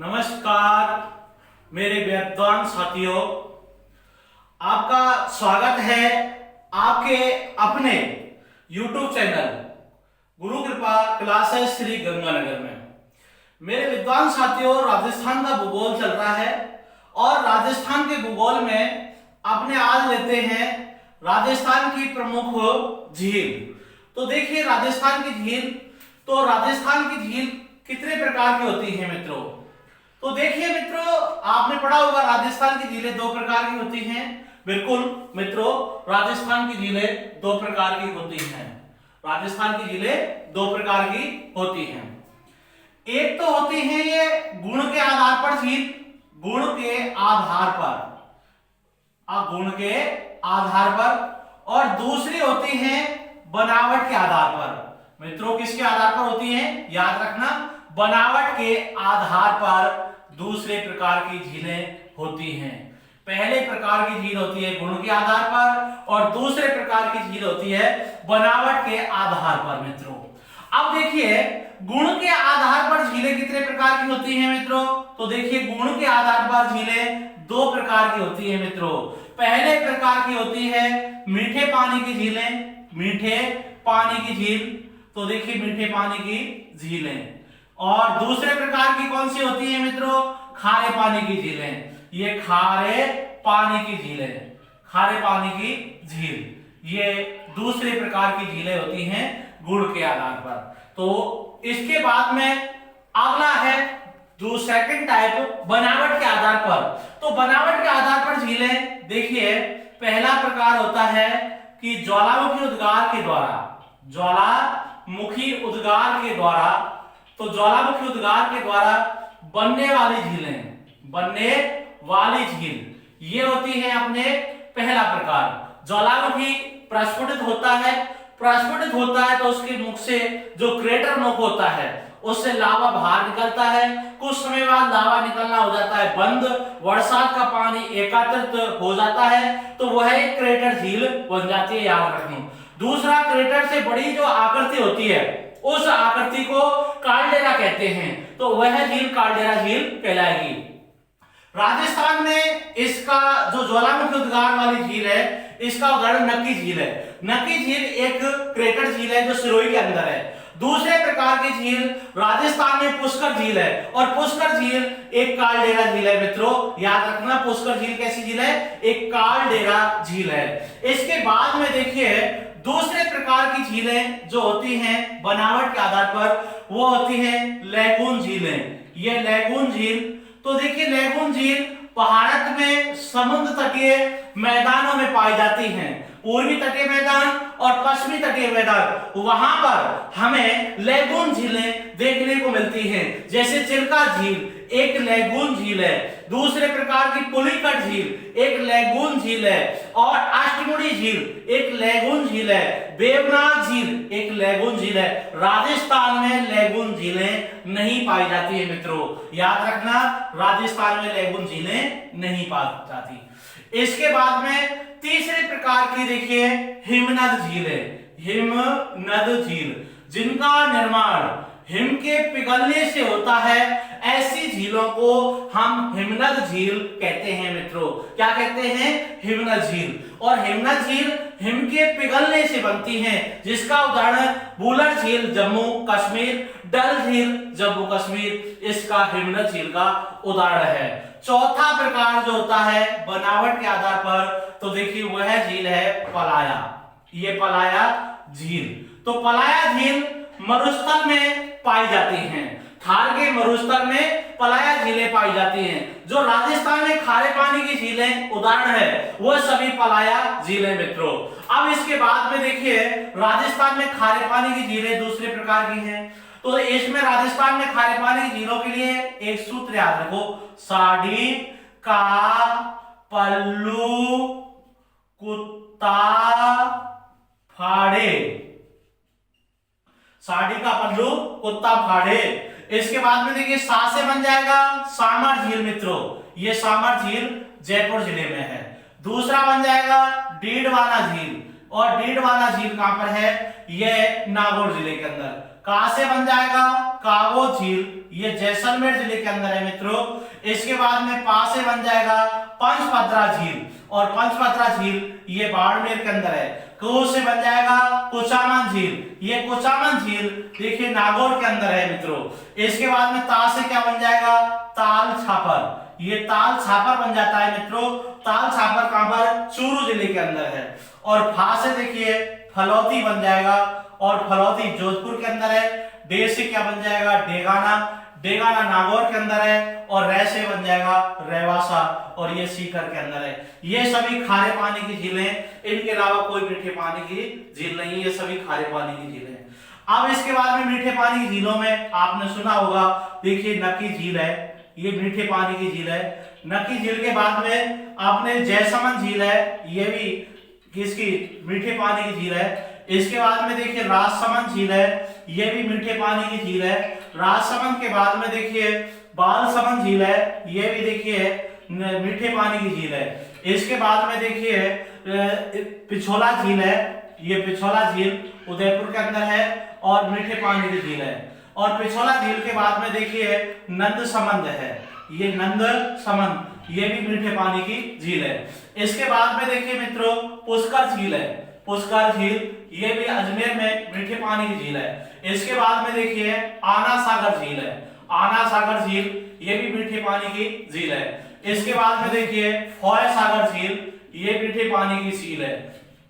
नमस्कार मेरे विद्वान साथियों, आपका स्वागत है आपके अपने YouTube चैनल गुरु कृपा क्लासेस श्री गंगानगर में। मेरे विद्वान साथियों, राजस्थान का भूगोल चल रहा है और राजस्थान के भूगोल में अपने आज लेते हैं राजस्थान की प्रमुख झील। तो देखिए राजस्थान की झील, तो राजस्थान की झील कितने प्रकार की होती है मित्रों। तो देखिए मित्रों, आपने पढ़ा होगा राजस्थान की झीलें दो प्रकार की होती हैं। बिल्कुल मित्रों, राजस्थान की झीलें दो प्रकार की होती हैं। राजस्थान की झीलें दो प्रकार की होती हैं। एक तो होती है ये गुण के आधार पर झील, गुण के आधार पर, गुण के आधार पर, और दूसरी होती है बनावट के आधार पर। मित्रों किसके आधार पर होती है, याद रखना, बनावट के आधार पर दूसरे प्रकार की झीलें होती हैं। पहले प्रकार की झील होती है गुण के आधार पर और दूसरे प्रकार की झील होती है बनावट के आधार पर। मित्रों अब देखिए गुण के आधार पर झीलें कितने प्रकार की होती हैं मित्रों। तो देखिए गुण के आधार पर झीलें दो प्रकार की होती है मित्रों। पहले प्रकार की होती है मीठे पानी की झीलें, मीठे पानी की झील। तो देखिए मीठे पानी की झीलें। और दूसरे प्रकार की कौन सी होती है मित्रों, खारे पानी की झीलें। ये खारे पानी की झीलें, खारे पानी की झील, ये दूसरे प्रकार की झीलें होती हैं गुण के आधार पर। तो इसके बाद में अगला है जो सेकंड टाइप बनावट के आधार पर। तो बनावट के आधार पर झीलें, देखिए पहला प्रकार होता है कि ज्वालामुखी उद्गार के द्वारा, ज्वालामुखी उद्गार के द्वारा, तो ज्वालामुखी उद्गार के द्वारा बनने वाली झीलें, बनने वाली झील ये होती है अपने पहला प्रकार। ज्वालामुखी प्रस्फुटित होता है, प्रस्फुटित होता है तो उसके मुख से जो क्रेटर मुख होता है उससे लावा बाहर निकलता है। कुछ समय बाद लावा निकलना हो जाता है बंद, बरसात का पानी एकत्रित हो जाता है तो वह एक क्रेटर झील बन जाती है, याद रखना। दूसरा, क्रेटर से बड़ी जो आकृति होती है उस आकृति को काल्डेरा कहते हैं, तो वह झील काल्डेरा झील कहलाएगी। राजस्थान में इसका जो ज्वालामुखी उद्गार वाली झील है इसका उदाहरण नक्की झील है। नक्की झील एक क्रेटर झील है जो सिरोही के अंदर है। दूसरे प्रकार की झील राजस्थान में पुष्कर झील है और पुष्कर झील एक काल्डेरा झील है। मित्रों याद रखना, पुष्कर झील कैसी झील है, एक काल्डेरा झील है। इसके बाद में देखिए दूसरे प्रकार की झीलें जो होती हैं बनावट के आधार पर वो होती हैं लैगून झीलें। ये लैगून झील, तो देखिए लैगून झील भारत में समुद्र तटीय मैदानों में पाई जाती हैं। पूर्वी तटीय मैदान और पश्चिमी तटीय मैदान, वहां पर हमें लैगून झीलें देखने को मिलती हैं। जैसे चिल्का झील एक लैगून झील है, दूसरे प्रकार की पुलिकट झील एक लैगून झील है, और अष्टमुड़ी झील एक लैगून झील है, बेवनाथ झील एक लैगून झील है। राजस्थान में लैगून झीलें नहीं पाई जाती है मित्रों, याद रखना, राजस्थान में लैगून झीलें नहीं पाई जाती। इसके बाद में तीसरे प्रकार की देखिए हिमनद झील है। हिमनद झील जिनका निर्माण हिम के पिघलने से होता है, ऐसी झीलों को हम हिमनद झील कहते हैं मित्रों। क्या कहते हैं, हिमनद झील। और हिमनद झील हिम के पिघलने से बनती हैं, जिसका उदाहरण बुलर झील जम्मू कश्मीर, डल झील जम्मू कश्मीर इसका हिमनद झील का उदाहरण है। चौथा प्रकार जो होता है बनावट के आधार पर, तो देखिए वह झील है पलाया। ये पलाया झील, तो पलाया झील मरुस्थल में पाई जाती हैं। थार के मरुस्थल में पलाया झीलें पाई जाती हैं। जो राजस्थान में खारे पानी की झीलें उदाहरण है वह सभी पलाया झीलें मित्रों। अब इसके बाद में देखिए राजस्थान में खारे पानी की झीलें दूसरे प्रकार की हैं। तो इसमें राजस्थान में खारे पानी की झीलों के लिए एक सूत्र याद रखो, साड़ी का पल्लू कुत्ता फाड़े, साड़ी का पल्लू कुत्ता फाड़े। इसके बाद में देखिए सा से बन जाएगा सामर झील मित्रों, ये सामर झील जयपुर जिले में है। दूसरा बन जाएगा डीडवाना झील, और डीडवाना झील कहां पर है, ये नागौर जिले के अंदर। का से बन जाएगा काबो झील, ये जैसलमेर जिले के अंदर है मित्रों। इसके बाद में पा से बन जाएगा पंचपत्रा झील, और पंचपत्रा झील ये बाड़मेर के अंदर है। को से बन जाएगा कुचामन झील, ये कुचामन झील देखिए नागौर के अंदर है मित्रों। इसके बाद में ता से क्या बन जाएगा, ताल छापर, ये ताल छापर बन जाता है मित्रों। ताल छापर कहां पर, चूरू जिले के अंदर है। और फा से देखिए फलौती बन जाएगा, और फलौती जोधपुर के अंदर है। डे से क्या बन जाएगा, डेगाना, डेगाना नागौर के अंदर है। और रे से बन जाएगा रेवासा, और ये सीकर के अंदर है। ये सभी खारे पानी की झीलें, इनके अलावा कोई मीठे पानी की झील नहीं है, ये सभी खारे पानी की झीलें हैं। अब इसके बाद में मीठे पानी की झीलों में आपने सुना होगा, देखिए नक्की झील है, ये मीठे पानी की झील है। नक्की झील के बाद में आपने जयसमंद झील है, ये भी किसकी, मीठे पानी की झील है। इसके बाद में देखिए राजसमंद झील है, ये भी मीठे पानी की झील है। राजसमंद के बाद में देखिए बालसमंद झील है, ये भी देखिए मीठे पानी की झील है। इसके बाद में देखिए पिछोला झील है, ये पिछोला झील उदयपुर के अंदर है और मीठे पानी की झील है। और पिछोला झील के बाद में देखिए नंदसमंद है, ये नंदसमंद, ये भी मीठे पानी की झील है। इसके बाद में देखिए मित्रों पुष्कर झील है, पुष्कर झील ये भी अजमेर में मीठे पानी की झील है। इसके बाद में देखिए आना सागर झील है, आना सागर झील ये भी मीठे पानी की झील है। इसके बाद में देखिए फॉय सागर झील, ये मीठे पानी की झील है,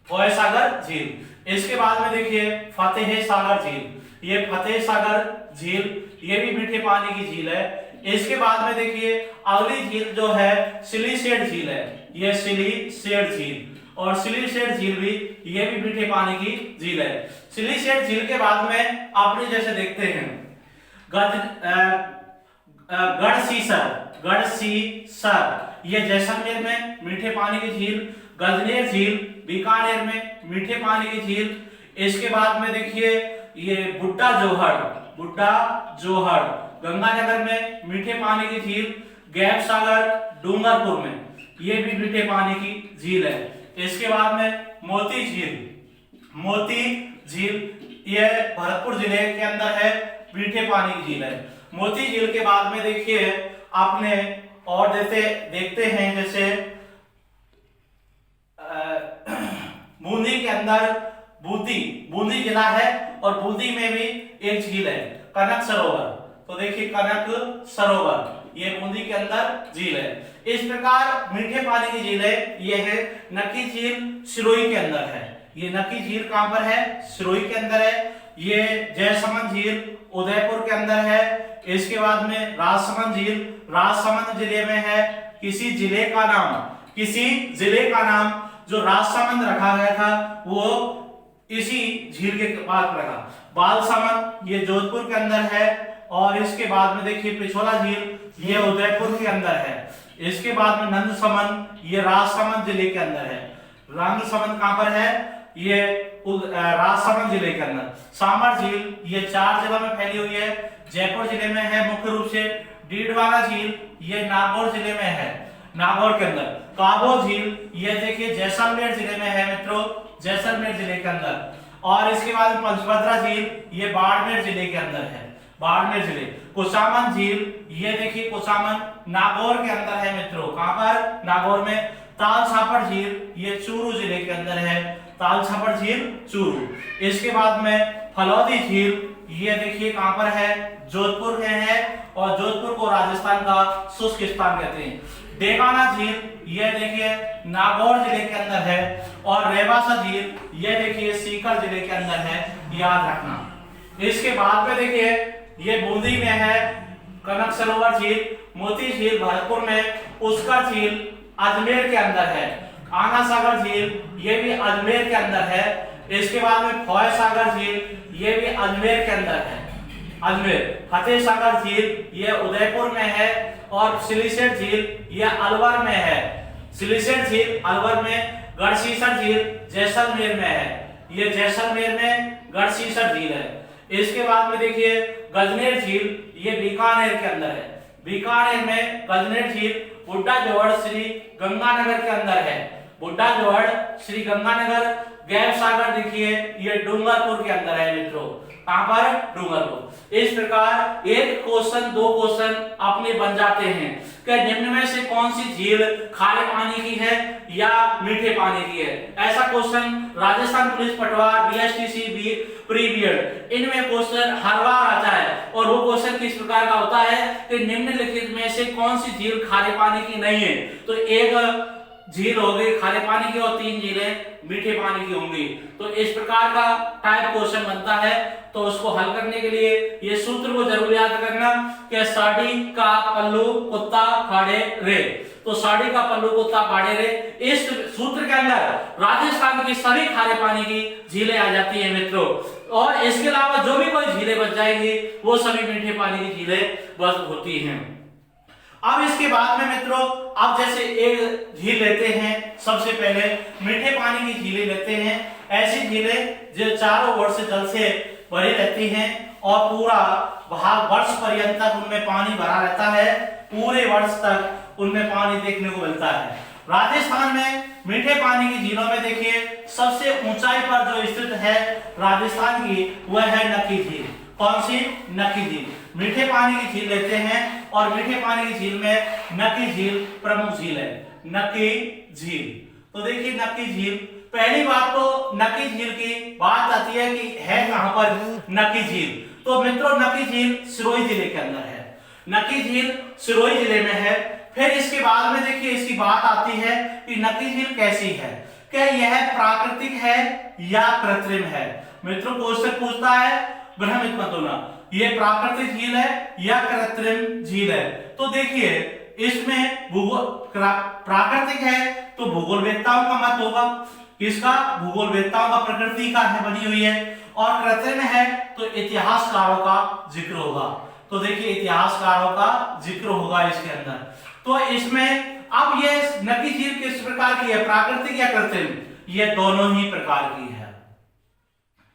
फॉय सागर झील। इसके बाद में देखिए फतेह सागर झील, ये फतेह सागर झील ये भी मीठे पानी की झील है। इसके बाद में देखिए अगली झील जो है सिलीसेट झील है, ये सिलीसेट झील, और सिलीसेट झील भी ये भी मीठे पानी की झील है। सिलीसेट झील के बाद में आपने जैसे देखते हैं गढ़सीसर ये जैसलमेर में मीठे पानी की झील। गजनेर झील बीकानेर में मीठे पानी की झील। इसके बाद में देखिए ये बुड्ढा जोहड़ गंगानगर में मीठे पानी की झील। गैब सागर डूंगरपुर में ये भी मीठे पानी की झील है। इसके बाद में मोती झील ये भरतपुर जिले के अंदर है, मीठे पानी की झील है। मोती झील के बाद में देखिए आपने और देखते हैं जैसे बूंदी के अंदर बूंदी जिला है, और बूंदी में भी एक झील है कनक सरोवर। तो देखिए कनक सरोवर ये बूंदी के अंदर झील है। इस प्रकार मीठे पानी की झील है, ये है नक्की झील सिरोही के अंदर है। ये नक्की झील कहां पर है, सिरोही के अंदर है। ये जयसमंद झील उदयपुर के अंदर है। इसके बाद में राजसमंद झील राजसमंद जिले में है। किसी जिले का नाम जो राजसमंद रखा गया था वो इसी झील के पास रखा। बालसमंद ये जोधपुर के अंदर है। और इसके बाद में देखिए पिछोला झील ये उदयपुर के अंदर है। इसके बाद में नंदसमंद ये राजसमंद जिले के अंदर है। नंदसमंद कहां पर है, ये राजसमंद जिले के अंदर। सांबर झील ये 4 जगह में फैली हुई है। जयपुर जिले में है मुख्य रूप से। डीडवाना झील ये नागौर जिले में है, नागौर के अंदर। काबो झील ये देखिए जैसलमेर जिले में है मित्रों, जैसलमेर जिले के अंदर। और इसके बाद पंचभद्रा झील ये बाड़मेर जिले के अंदर है, बाड़मेर जिले। कुचामन झील ये देखिए कुचामन नागौर के अंदर है मित्रों, कहां पर, नागौर में। ताल छापर झील ये चूरू जिले के अंदर है, ताल छापर झील चूरू। इसके बाद में फलौदी झील ये देखिए कहां पर है, जोधपुर में है, और जोधपुर को राजस्थान का शुष्क स्थान कहते हैं। डेगाना झील ये देखिए नागौर जिले के अंदर है। और रेवासा झील ये देखिए सीकर जिले के अंदर है, याद रखना। इसके बाद में देखिए ये बूंदी में है कनक सरोवर झील। मोती झील भरतपुर में। पुष्कर झील अजमेर के अंदर है। आना सागर झील ये भी अजमेर के अंदर है। इसके बाद में फॉय सागर झील ये भी अजमेर के अंदर है, अजमेर। फतेह सागर झील ये उदयपुर में है। और सिलीसेट झील ये अलवर में है, सिलीसेट झील अलवर में। गढ़सीसर झील जैसलमेर में है, ये जैसलमेर में गढ़सीसर झील है। इसके बाद में देखिए गजनेर झील ये बीकानेर के अंदर है। बीकानेर में गजनेर झील। बुड्ढा जोहड़ श्री गंगानगर के अंदर है, बुड्ढा जोहड़ श्री गंगानगर। गैब सागर देखिए ये डूंगरपुर के अंदर है मित्रों, कहां पर, डूंगर को। इस प्रकार एक क्वेश्चन, दो क्वेश्चन अपने बन जाते हैं कि निम्न में से कौन सी झील खारे पानी की है या मीठे पानी की है। ऐसा क्वेश्चन राजस्थान पुलिस पटवार, बीएसटीसी, प्री बीएड, इनमें क्वेश्चन हर बार आता है। और वो क्वेश्चन किस प्रकार का होता है कि निम्नलिखित में से कौन सी झील खारे पानी की नहीं है। तो एक झील हो गई खारे पानी की और 3 झीलें मीठे पानी की होंगी। तो इस प्रकार का टाइप क्वेश्चन बनता है। तो उसको हल करने के लिए ये सूत्र को जरूर याद करना कि साड़ी का पल्लू कुत्ता फाड़े रे। तो साड़ी का पल्लू कुत्ता फाड़े रे, इस सूत्र के अंदर राजस्थान की सभी खारे पानी की झीलें आ जाती हैं मित्रों। और इसके अलावा जो भी कोई झीलें बच जाएंगी वो सभी मीठे पानी की झीलें बच होती हैं। अब इसके बाद में मित्रों, अब जैसे एक झील लेते हैं, सबसे पहले मीठे पानी की झीलें लेते हैं। ऐसी झीलें जो चारों ओर से जल से भरी रहती हैं और पूरा वर्ष पर्यंत तक उनमें पानी भरा रहता है, पूरे वर्ष तक उनमें पानी देखने को मिलता है। राजस्थान में मीठे पानी की झीलों में देखिए सबसे ऊंचाई पर जो स्थित है राजस्थान की, वह है नक्की झील। कौन सी, नक्की झील। मीठे पानी की झील लेते हैं और मीठे पानी की झील में नक्की झील प्रमुख झील है, नक्की झील। तो देखिए नक्की झील, पहली बात तो नक्की झील की बात आती है कि है कहां पर नक्की झील। तो मित्रों नक्की झील सिरोही जिले के अंदर है, नक्की झील सिरोही जिले में है। फिर इसके बाद में देखिए इसकी बात आती है कि नक्की झील कैसी है, क्या यह प्राकृतिक है या कृत्रिम है। मित्रों क्वेश्चन पूछता है, भ्रमित मत होना, ये प्राकृतिक झील है या कृत्रिम झील है। तो देखिए इसमें भूगोल प्राकृतिक है तो भूगोलवेत्ताओं का मत होगा, किसका, भूगोलवेत्ताओं का, प्रकृति का है बनी हुई है। और कृत्रिम है तो इतिहासकारों का जिक्र होगा। तो देखिए इतिहासकारों का जिक्र होगा इसके अंदर। तो इसमें अब ये नक्की झील किस प्रकार की है, प्राकृतिक या कृत्रिम, ये दोनों ही प्रकार की है।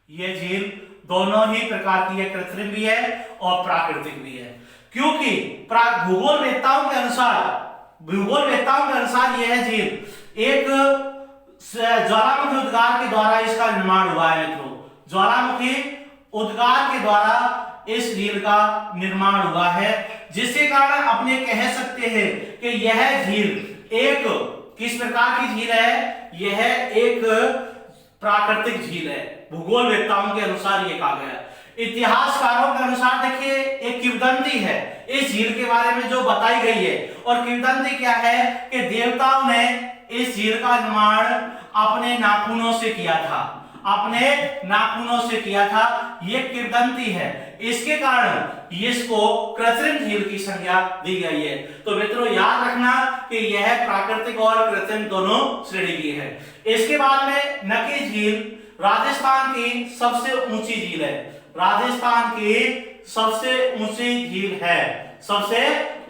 ये झील दोनों ही प्रकार की है, कृत्रिम भी है और प्राकृतिक भी है। क्योंकि भूगोलवेत्ताओं के अनुसार यह झील एक ज्वालामुखी उद्गार के द्वारा इसका निर्माण हुआ है मित्रों। ज्वालामुखी उद्गार के द्वारा इस झील का निर्माण हुआ है, जिसके कारण अपने कह सकते हैं कि यह झील एक किस प्रकार की झील है, यह एक प्राकृतिक झील है। भूगोलवेत्ताओं के अनुसार ये कहा गया। इतिहासकारों के अनुसार देखिए एक किंवदंती है इस झील के बारे में जो बताई गई है। और किंवदंती क्या है कि देवताओं ने इस झील का निर्माण अपने नाखूनों से किया था, अपने नाखूनों से किया था, ये किंवदंती है। इसके कारण इसको कृत्रिम झील की संज्ञा दी गई है। तो मित्रों याद रखना कि यह प्राकृतिक और कृत्रिम दोनों श्रेणी की है। इसके बाद में नक्की झील राजस्थान की सबसे ऊंची झील है, राजस्थान की सबसे ऊंची झील है, सबसे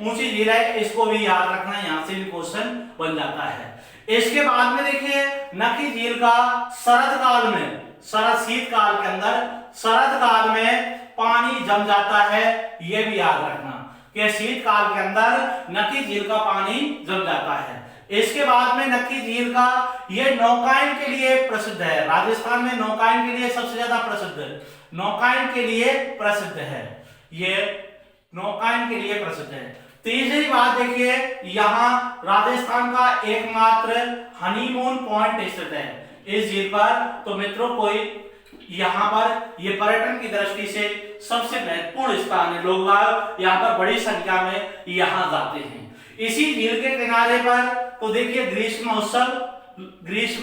ऊंची झील है। इसको भी याद रखना, यहां से भी क्वेश्चन बन जाता है। इसके बाद में देखिए नक्की झील का शरद काल में, शरद शीतकाल के अंदर शरद काल में पानी जम जाता है, यह भी याद रखना कि शीतकाल के अंदर नक्की झील का पानी जम जाता है। इसके बाद में नक्की झील का ये नौकायन के लिए प्रसिद्ध है। राजस्थान में नौकायन के लिए सबसे ज्यादा प्रसिद्ध है, नौकायन के लिए प्रसिद्ध है, ये नौकायन के लिए प्रसिद्ध है। तीसरी बात देखिए यहाँ राजस्थान का एकमात्र हनीमून पॉइंट स्थित है इस झील पर। तो मित्रों कोई यहाँ पर ये पर्यटन की दृष्टि से सबसे महत्वपूर्ण स्थान है, लोग यहाँ पर बड़ी संख्या में यहाँ जाते हैं। इसी झील के किनारे पर तो देखिए ग्रीष्म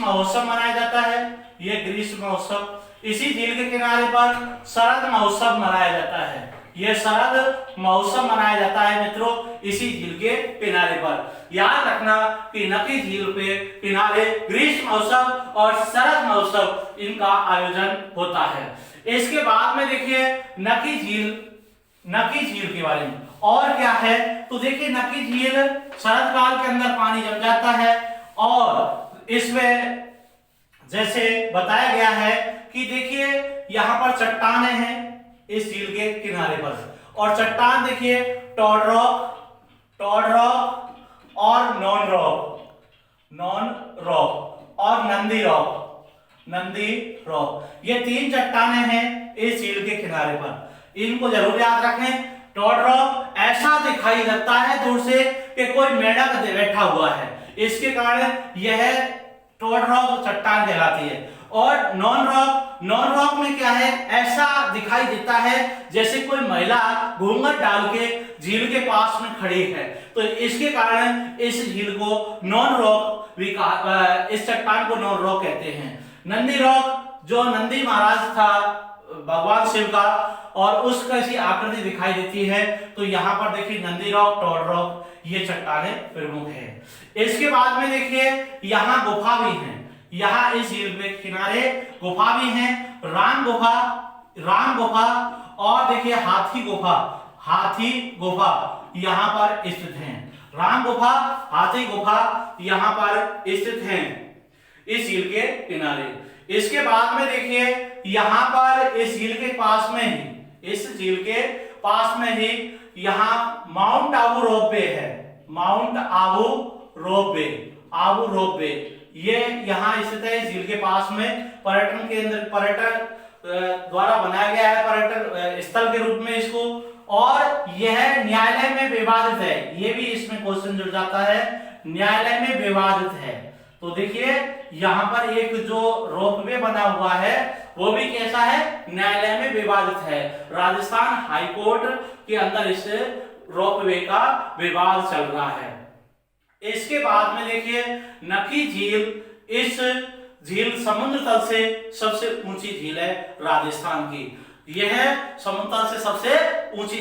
महोत्सव मनाया जाता है, ये ग्रीष्म महोत्सव। इसी झील के किनारे पर शरद महोत्सव मनाया जाता है, यह शरद महोत्सव मनाया जाता है मित्रों इसी झील के किनारे पर। याद रखना कि नक्की झील के किनारे ग्रीष्म महोत्सव और शरद महोत्सव इनका आयोजन होता है। इसके बाद में देखिए नक्की झील के बारे में और क्या है, तो देखिए नक्की झील शरद काल के अंदर पानी जम जाता है और इसमें जैसे बताया गया है कि देखिए यहाँ पर चट्टानें हैं इस झील के किनारे पर, और चट्टान देखिए टॉड रॉक और नॉन रॉक और नंदी रॉक, ये 3 चट्टानें हैं इस झील के किनारे पर। इनको जरूर याद रखें। टॉड रॉक ऐसा दिखाई देता है दूर से कि कोई मेंढक बैठा हुआ है, इसके कारण यह टॉड रॉक चट्टान कहलाती है। और नॉन रॉक में क्या है, ऐसा दिखाई देता है जैसे कोई महिला घूंघट डाल के झील के पास में खड़ी है, तो इसके कारण इस झील को नॉन रॉक भी इस चट्टान को नॉन रॉक कहते हैं। नंदी रॉक, जो नंदी महाराज था भगवान शिव का, और उसका ऐसी आकृति दिखाई देती है, तो यहाँ पर देखिए नंदी रॉक, टॉड रॉक, ये चट्टानें प्रमुख है। इसके बाद में देखिए यहाँ गुफा भी है, यहाँ इस झील के किनारे गुफा भी है, राम गुफा और देखिए हाथी गुफा यहाँ पर स्थित है। राम गुफा, हाथी गुफा यहाँ पर स्थित हैं इस झील के किनारे। इसके बाद में देखिए यहाँ पर इस झील के पास में ही यहाँ माउंट आबू रोपवे है। माउंट आबू रोपवे ये यहाँ स्थित है झील के पास में। पर्यटन केंद्र, पर्यटन द्वारा बनाया गया है पर्यटन स्थल के रूप में इसको, और यह न्यायालय में विवादित है। ये भी इसमें क्वेश्चन जुड़ जाता है, न्यायालय में विवादित है। तो देखिए यहाँ पर एक जो रोपवे बना हुआ है वो भी कैसा है, न्यायालय में विवादित है। राजस्थान हाईकोर्ट के अंदर इस रोपवे का विवाद चल रहा है। इसके बाद में देखिए नकी झील, इस झील समुद्र तल से सबसे ऊंची झील है राजस्थान की। यह समुद्र तल से सबसे ऊंची